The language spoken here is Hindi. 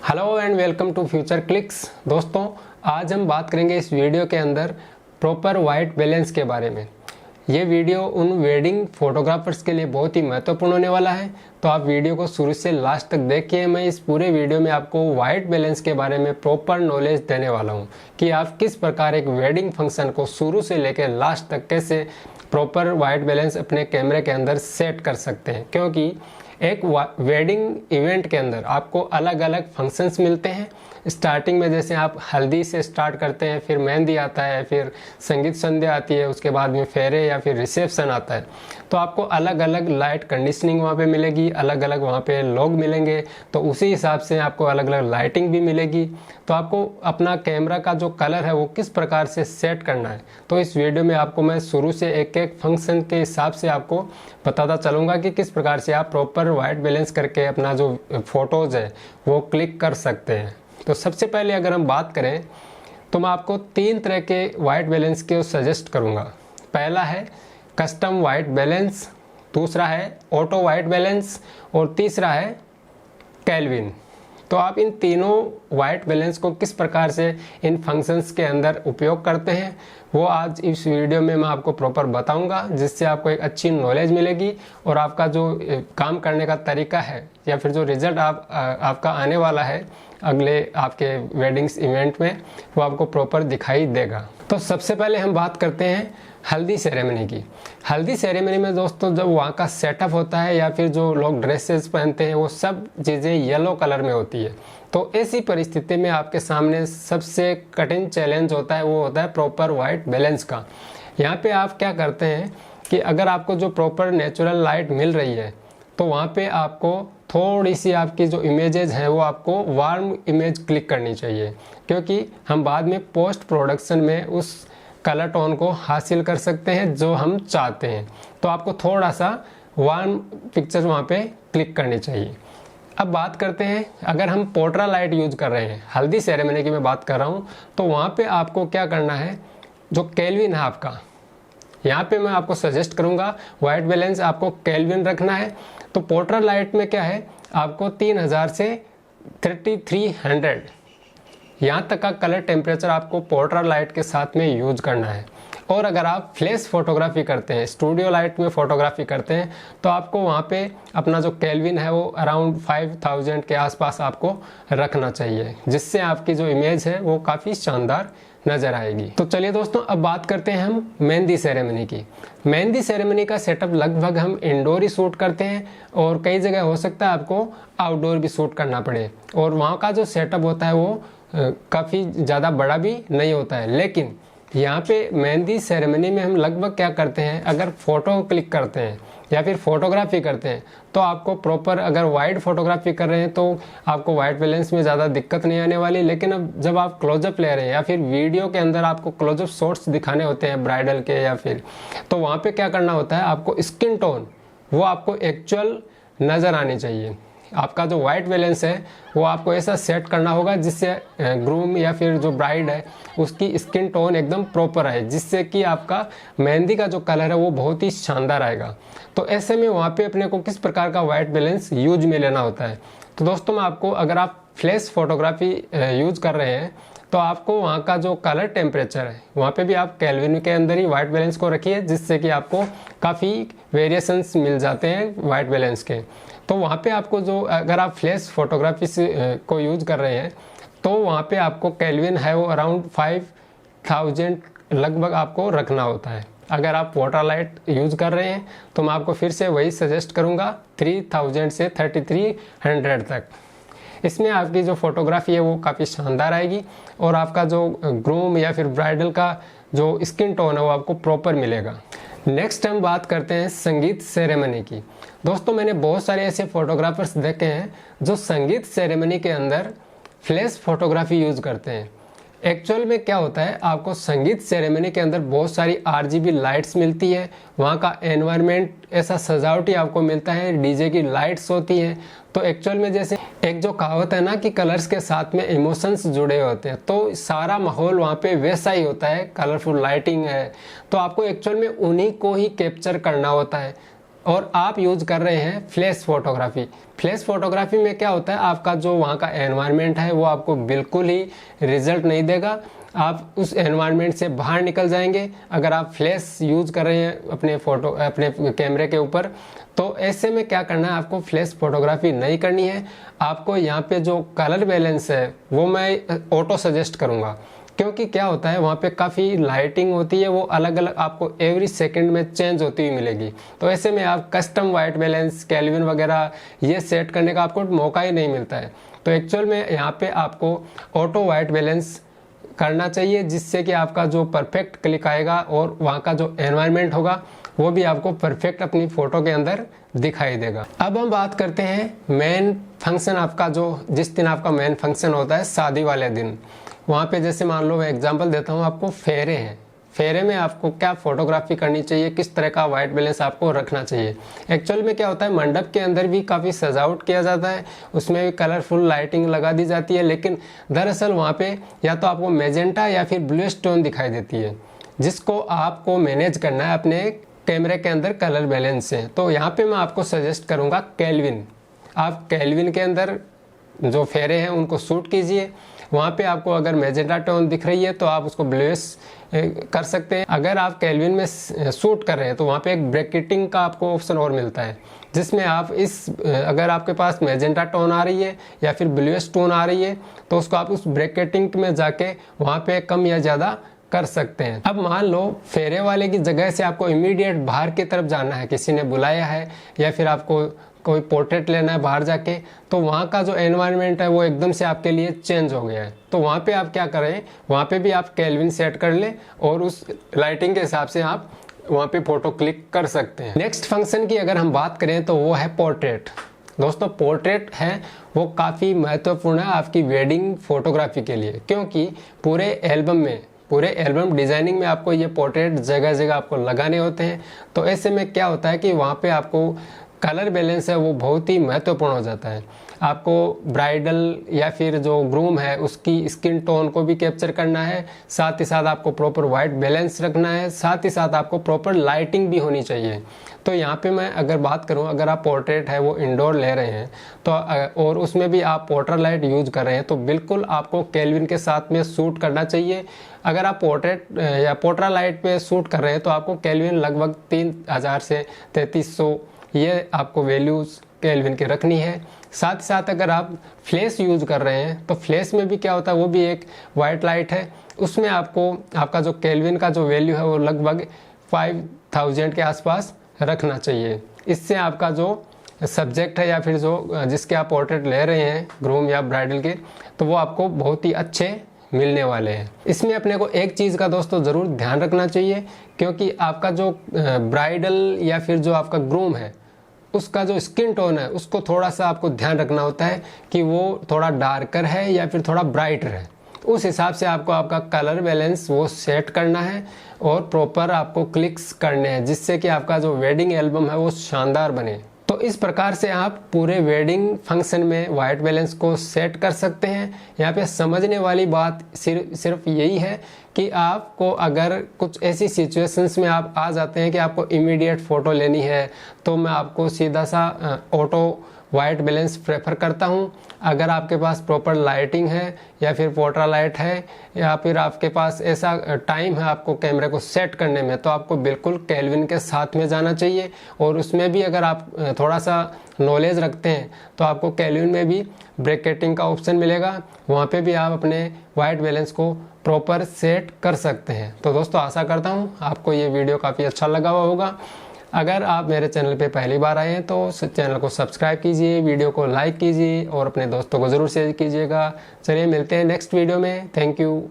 Hello and welcome to future clicks. दोस्तों, आज हम बात करेंगे इस वीडियो के अंदर प्रॉपर वाइट बैलेंस के बारे में। ये वीडियो उन वेडिंग फोटोग्राफर्स के लिए बहुत ही महत्वपूर्ण होने वाला है, तो आप वीडियो को शुरू से लास्ट तक देखिए। मैं इस पूरे वीडियो में आपको वाइट बैलेंस के बारे में प्रॉपर नॉलेज देने वाला हूँ कि आप किस प्रकार एक वेडिंग फंक्शन को शुरू से लेकर लास्ट तक कैसे प्रॉपर वाइट बैलेंस अपने कैमरे के अंदर सेट कर सकते हैं। क्योंकि एक वेडिंग इवेंट के अंदर आपको अलग अलग फंक्शंस मिलते हैं। स्टार्टिंग में जैसे आप हल्दी से स्टार्ट करते हैं, फिर मेहंदी आता है, फिर संगीत संध्या आती है, उसके बाद में फेरे या फिर रिसेप्शन आता है। तो आपको अलग अलग लाइट कंडीशनिंग वहाँ पे मिलेगी, अलग अलग वहाँ पे लोग मिलेंगे, तो उसी हिसाब से आपको अलग अलग लाइटिंग भी मिलेगी। तो आपको अपना कैमरा का जो कलर है वो किस प्रकार से सेट करना है, तो इस वीडियो में आपको मैं शुरू से एक एक फंक्शन के हिसाब से आपको बताता चलूँगा कि किस प्रकार से आप प्रॉपर वाइट बैलेंस करके अपना जो फोटोज़ है वो क्लिक कर सकते हैं। तो सबसे पहले अगर हम बात करें तो मैं आपको 3 तरह के वाइट बैलेंस के सजेस्ट करूंगा। पहला है कस्टम वाइट बैलेंस, दूसरा है ऑटो वाइट बैलेंस और तीसरा है केल्विन। तो आप इन तीनों वाइट बैलेंस को किस प्रकार से इन फंक्शंस के अंदर उपयोग करते हैं वो आज इस वीडियो में मैं आपको प्रॉपर बताऊंगा, जिससे आपको एक अच्छी नॉलेज मिलेगी और आपका जो काम करने का तरीका है या फिर जो रिजल्ट आपका आने वाला है अगले आपके वेडिंग्स इवेंट में वो आपको प्रॉपर दिखाई देगा। तो सबसे पहले हम बात करते हैं हल्दी सेरेमनी की। हल्दी सेरेमनी में दोस्तों जब वहाँ का सेटअप होता है या फिर जो लोग ड्रेसेस पहनते हैं वो सब चीज़ें येलो कलर में होती है। तो ऐसी परिस्थिति में आपके सामने सबसे कठिन चैलेंज होता है वो होता है प्रॉपर वाइट बैलेंस का। यहाँ पे आप क्या करते हैं कि अगर आपको जो प्रॉपर नेचुरल लाइट मिल रही है तो वहाँ पे आपको थोड़ी सी आपकी जो इमेजेस हैं वो आपको वार्म इमेज क्लिक करनी चाहिए, क्योंकि हम बाद में पोस्ट प्रोडक्शन में उस कलर टोन को हासिल कर सकते हैं जो हम चाहते हैं। तो आपको थोड़ा सा वार्म पिक्चर वहाँ पे क्लिक करनी चाहिए। अब बात करते हैं अगर हम पोर्ट्रा लाइट यूज कर रहे हैं, हल्दी सेरेमनी की मैं बात कर रहा हूँ, तो वहाँ पे आपको क्या करना है, जो केल्विन है आपका, यहाँ पे मैं आपको सजेस्ट करूँगा वाइट बैलेंस आपको केल्विन रखना है। तो पोर्ट्रा लाइट में क्या है, आपको 3000 से 3300 यहाँ तक का कलर टेम्परेचर आपको पोर्ट्रा लाइट के साथ में यूज करना है। और अगर आप फ्लैश फोटोग्राफी करते हैं, स्टूडियो लाइट में फोटोग्राफी करते हैं, तो आपको वहाँ पे अपना जो केल्विन है वो अराउंड 5000 के आसपास आपको रखना चाहिए, जिससे आपकी जो इमेज है वो काफ़ी शानदार नज़र आएगी। तो चलिए दोस्तों, अब बात करते हैं हम मेहंदी सेरेमनी की। मेहंदी सेरेमनी का सेटअप लगभग हम इंडोर ही शूट करते हैं और कई जगह हो सकता है आपको आउटडोर भी शूट करना पड़े, और वहाँ का जो सेटअप होता है वो काफ़ी ज़्यादा बड़ा भी नहीं होता है। लेकिन यहाँ पे मेहंदी सेरेमनी में हम लगभग क्या करते हैं, अगर फ़ोटो क्लिक करते हैं या फिर फोटोग्राफी करते हैं तो आपको प्रॉपर, अगर वाइड फोटोग्राफी कर रहे हैं तो आपको वाइट बैलेंस में ज़्यादा दिक्कत नहीं आने वाली। लेकिन अब जब आप क्लोजअप ले रहे हैं या फिर वीडियो के अंदर आपको क्लोजअप शॉट्स दिखाने होते हैं ब्राइडल के या फिर, तो वहाँ पे क्या करना होता है, आपको स्किन टोन वो आपको एक्चुअल नज़र आनी चाहिए। आपका जो वाइट बैलेंस है वो आपको ऐसा सेट करना होगा जिससे ग्रूम या फिर जो ब्राइड है उसकी स्किन टोन एकदम प्रॉपर आए, जिससे कि आपका मेहंदी का जो कलर है वो बहुत ही शानदार आएगा। तो ऐसे में वहाँ पे अपने को किस प्रकार का वाइट बैलेंस यूज में लेना होता है। तो दोस्तों मैं आपको, अगर आप फ्लैश फोटोग्राफी यूज कर रहे हैं तो आपको वहाँ का जो कलर टेम्परेचर है वहाँ पे भी आप केल्विन के अंदर ही वाइट बैलेंस को रखिए, जिससे कि आपको काफ़ी वेरिएशंस मिल जाते हैं वाइट बैलेंस के। तो वहाँ पे आपको जो, अगर आप फ्लैश फोटोग्राफी को यूज कर रहे हैं तो वहाँ पे आपको केल्विन है वो अराउंड 5000 लगभग आपको रखना होता है। अगर आप वाटर लाइट यूज कर रहे हैं तो मैं आपको फिर से वही सजेस्ट करूँगा 3000 से 3300 तक। इसमें आपकी जो फोटोग्राफी है वो काफ़ी शानदार आएगी और आपका जो ग्रूम या फिर ब्राइडल का जो स्किन टोन है वो आपको प्रॉपर मिलेगा। नेक्स्ट हम बात करते हैं संगीत सेरेमनी की। दोस्तों मैंने बहुत सारे ऐसे फोटोग्राफर्स देखे हैं जो संगीत सेरेमनी के अंदर फ्लैश फोटोग्राफी यूज करते हैं। एक्चुअल में क्या होता है, आपको संगीत सेरेमनी के अंदर बहुत सारी RGB लाइट्स मिलती है, वहाँ का एनवायरनमेंट ऐसा सजावटी आपको मिलता है, डीजे की लाइट्स होती हैं। तो एक्चुअल में जैसे एक जो कहावत है ना कि कलर्स के साथ में इमोशंस जुड़े होते हैं, तो सारा माहौल वहाँ पे वैसा ही होता है, कलरफुल लाइटिंग है। तो आपको एक्चुअल में उन्हीं को ही कैप्चर करना होता है और आप यूज़ कर रहे हैं फ्लैश फोटोग्राफी। फ्लैश फोटोग्राफी में क्या होता है, आपका जो वहाँ का एनवायरनमेंट है वो आपको बिल्कुल ही रिजल्ट नहीं देगा, आप उस एनवायरनमेंट से बाहर निकल जाएंगे अगर आप फ्लैश यूज़ कर रहे हैं अपने कैमरे के ऊपर। तो ऐसे में क्या करना है, आपको फ्लैश फोटोग्राफी नहीं करनी है। आपको यहाँ पे जो कलर बैलेंस है वो मैं ऑटो सजेस्ट करूँगा, क्योंकि क्या होता है वहाँ पे काफ़ी लाइटिंग होती है, वो अलग अलग आपको एवरी सेकंड में चेंज होती हुई मिलेगी। तो ऐसे में आप कस्टम वाइट बैलेंस, केल्विन वगैरह ये सेट करने का आपको मौका ही नहीं मिलता है। तो एक्चुअल में यहाँ पे आपको ऑटो वाइट बैलेंस करना चाहिए, जिससे कि आपका जो परफेक्ट क्लिक आएगा और वहाँ का जो एनवायरनमेंट होगा वो भी आपको परफेक्ट अपनी फ़ोटो के अंदर दिखाई देगा। अब हम बात करते हैं मेन फंक्शन आपका, जो जिस दिन आपका मेन फंक्शन होता है शादी वाले दिन। वहाँ पे जैसे मान लो मैं एग्जांपल देता हूँ आपको, फेरे हैं। फेरे में आपको क्या फोटोग्राफी करनी चाहिए, किस तरह का वाइट बैलेंस आपको रखना चाहिए। एक्चुअल में क्या होता है, मंडप के अंदर भी काफ़ी सजावट किया जाता है, उसमें भी कलरफुल लाइटिंग लगा दी जाती है, लेकिन दरअसल वहाँ पे या तो आपको मेजेंटा या फिर ब्लू स्टोन दिखाई देती है, जिसको आपको मैनेज करना है अपने कैमरे के अंदर कलर बैलेंस से। तो यहाँ पे मैं आपको सजेस्ट करूँगा केल्विन। आप केल्विन के अंदर जो फेरे हैं उनको शूट कीजिए। वहाँ पे आपको अगर मेजेंटा टोन दिख रही है तो आप उसको ब्लूइश कर सकते हैं। अगर आप केल्विन में शूट कर रहे हैं तो वहाँ पे एक ब्रैकेटिंग का आपको ऑप्शन और मिलता है, जिसमें आप अगर आपके पास मेजेंटा टोन आ रही है या फिर ब्लूइश टोन आ रही है तो उसको आप उस ब्रैकेटिंग में जाके वहाँ पे कम या ज़्यादा कर सकते हैं। अब मान लो फेरे वाले की जगह से आपको इमीडिएट बाहर की तरफ जाना है, किसी ने बुलाया है या फिर आपको कोई पोर्ट्रेट लेना है बाहर जाके, तो वहाँ का जो एनवायरनमेंट है वो एकदम से आपके लिए चेंज हो गया है। तो वहाँ पे आप क्या करें, वहाँ पे भी आप केल्विन सेट कर लें और उस लाइटिंग के हिसाब से आप वहाँ पे फ़ोटो क्लिक कर सकते हैं। नेक्स्ट फंक्शन की अगर हम बात करें तो वो है पोर्ट्रेट। दोस्तों पोर्ट्रेट है वो काफ़ी महत्वपूर्ण है आपकी वेडिंग फोटोग्राफी के लिए, क्योंकि पूरे एल्बम डिज़ाइनिंग में आपको ये पोर्ट्रेट जगह जगह आपको लगाने होते हैं। तो ऐसे में क्या होता है कि वहाँ पे आपको कलर बैलेंस है वो बहुत ही महत्वपूर्ण हो जाता है। आपको ब्राइडल या फिर जो ग्रूम है उसकी स्किन टोन को भी कैप्चर करना है, साथ ही साथ आपको प्रॉपर वाइट बैलेंस रखना है, साथ ही साथ आपको प्रॉपर लाइटिंग भी होनी चाहिए। तो यहाँ पे मैं अगर बात करूँ, अगर आप पोर्ट्रेट है वो इंडोर ले रहे हैं तो और उसमें भी आप पोर्ट्रा लाइट यूज कर रहे हैं तो बिल्कुल आपको केल्विन के साथ में शूट करना चाहिए। अगर आप पोर्ट्रेट या पोर्ट्रा लाइट पे शूट कर रहे हैं तो आपको केल्विन लगभग 3000 से 3300 ये आपको वैल्यूज़ केल्विन की रखनी है। साथ ही साथ अगर आप फ्लैश यूज़ कर रहे हैं तो फ्लैश में भी क्या होता है, वो भी एक वाइट लाइट है, उसमें आपको आपका जो केल्विन का जो वैल्यू है वो लगभग 5000 के आसपास रखना चाहिए। इससे आपका जो सब्जेक्ट है या फिर जो जिसके आप पोर्ट्रेट ले रहे हैं ग्रूम या ब्राइडल के, तो वो आपको बहुत ही अच्छे मिलने वाले हैं। इसमें अपने को एक चीज़ का दोस्तों ज़रूर ध्यान रखना चाहिए, क्योंकि आपका जो ब्राइडल या फिर जो आपका ग्रूम है उसका जो स्किन टोन है उसको थोड़ा सा आपको ध्यान रखना होता है कि वो थोड़ा डार्कर है या फिर थोड़ा ब्राइटर है। उस हिसाब से आपको आपका कलर बैलेंस वो सेट करना है और प्रॉपर आपको क्लिक्स करने हैं, जिससे कि आपका जो वेडिंग एल्बम है वो शानदार बने। तो इस प्रकार से आप पूरे वेडिंग फंक्शन में वाइट बैलेंस को सेट कर सकते हैं। यहाँ पे समझने वाली बात सिर्फ यही है कि आपको अगर कुछ ऐसी सिचुएशंस में आप आ जाते हैं कि आपको इमीडिएट फ़ोटो लेनी है, तो मैं आपको सीधा सा ऑटो वाइट बैलेंस प्रेफर करता हूँ। अगर आपके पास प्रॉपर लाइटिंग है या फिर पोर्ट्रा लाइट है या फिर आपके पास ऐसा टाइम है आपको कैमरे को सेट करने में, तो आपको बिल्कुल केल्विन के साथ में जाना चाहिए। और उसमें भी अगर आप थोड़ा सा नॉलेज रखते हैं तो आपको केल्विन में भी ब्रैकेटिंग का ऑप्शन मिलेगा, वहाँ पे भी आप अपने वाइट बैलेंस को प्रॉपर सेट कर सकते हैं। तो दोस्तों आशा करता हूँ आपको ये वीडियो काफ़ी अच्छा लगा हुआ होगा। अगर आप मेरे चैनल पे पहली बार आए हैं तो चैनल को सब्सक्राइब कीजिए, वीडियो को लाइक कीजिए और अपने दोस्तों को ज़रूर शेयर कीजिएगा। चलिए मिलते हैं नेक्स्ट वीडियो में। Thank you.